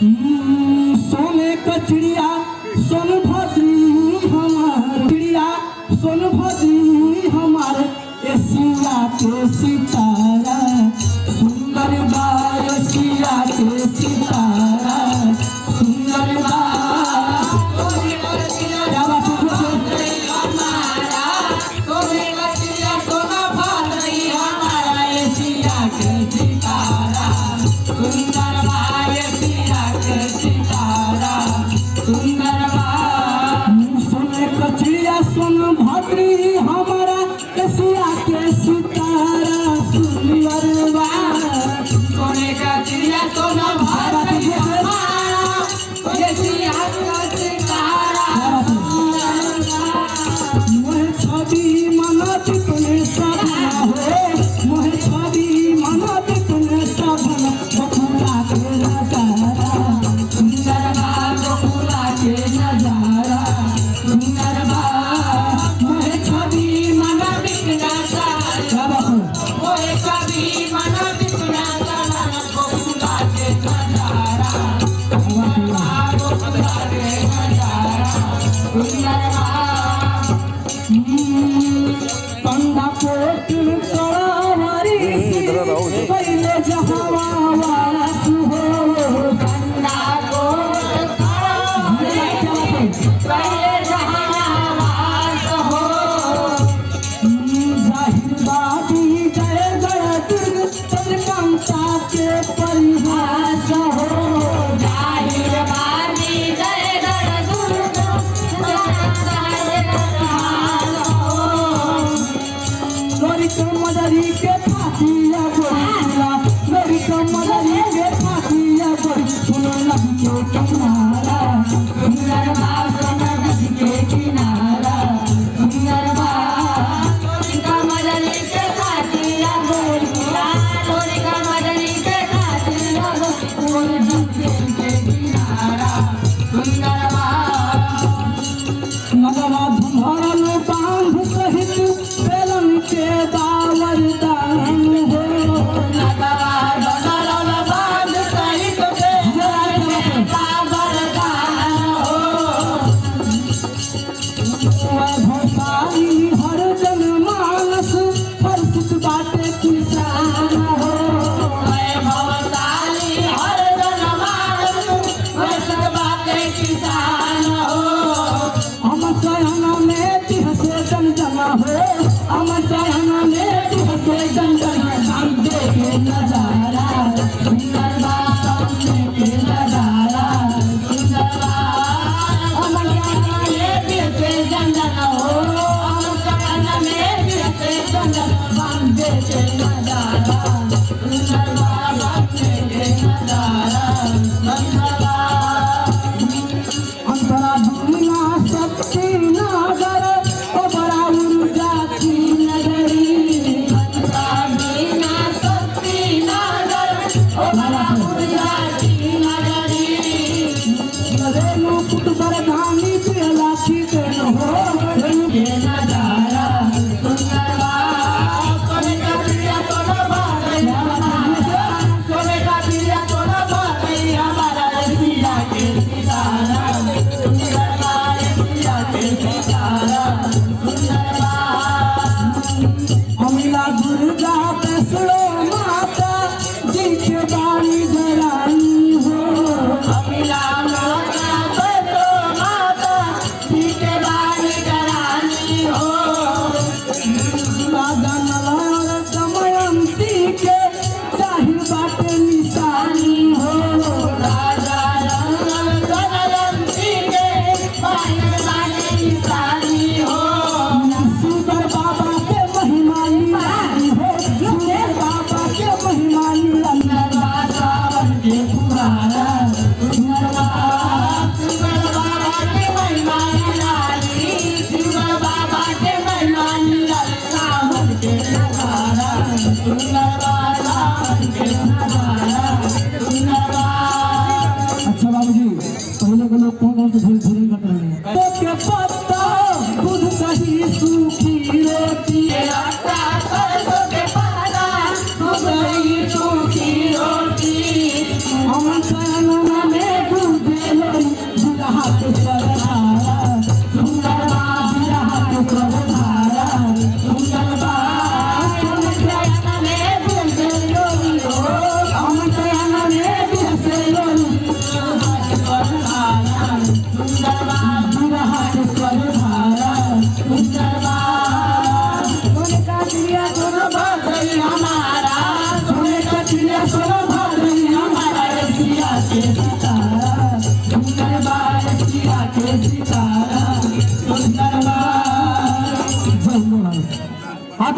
सोने का चिड़िया सोनभद्री हमार चिड़िया सोनभद्री हमार एशिया के सितारा सुंदर बा एशिया के सितारा सुंदर बा सोनभद्री हमारा एशिया के सितारा सुंदर बा सोने का चिड़िया सोनभद्री हमारा एशिया का सितारा मोहे छवि मनत तने सब हो मोहे छवि मनत तने सब बकुला के नजारा सुंदर बा बकुला के नजारा सुंदर बा पहले जहावा मदरी के फातिया बोला मेरी मदरी के फातिया बोल सुनो नदी के किनारा सुंदर बा सुनो नदी के किनारा सुंदर बा मदरी के फातिया बोला तोरी का मदरी के फातिया बोल नदी के किनारा सुंदर बा नगवा भरल बांध सहित बेलन के दावर दान हो नगवा भरल बांध सहित बेलन के दावर दान हो भोसाली हर जन मानस हर्षित बाटे किसान हो भोसाली हर जन मानस हर्षित बाटे किसान हो हम चयन में तिहसे जन जमा हो हम चयन में तिहसे जन जमा हम देखे नजारा सुंदर बा सामने के नजारा सुंदर बा हम चयन में तिहसे जन जमा हो हम चयन में तिहसे जन जमा हम देखे नजारा सुंदर बा सामने के नजारा सुंदर बा अंतरा दुनिया शक्ति नगर ओ बड़ा ऊर्जा की नगरी अंतरा दुनिया शक्ति नगर ओ बड़ा ऊर्जा की नगरी रेणु पुटबर धानी पे लाठी के हो रेणु के नजारा सुंदर बा सोने का चिड़िया सोने का चिड़िया हमारा एशिया के सितारा सुंदर बा एशिया के सितारा सुंदर बा अमिला दुर्गा पैसलो माता जी के बानी धराई हो अमिला माता पैसलो माता जी के बानी धराई हो राजा नलार दमयंती के जाहिर बाटे निशानी हो राजा नलार दमयंती के जाहिर बाटे निशानी हो सुंदर बाबा के महिमा लीला हो सुंदर बाबा के महिमा लीला सुंदर बाबा के सितारा सुंदर बार पिया के सितारा सुंदर बार। हाथ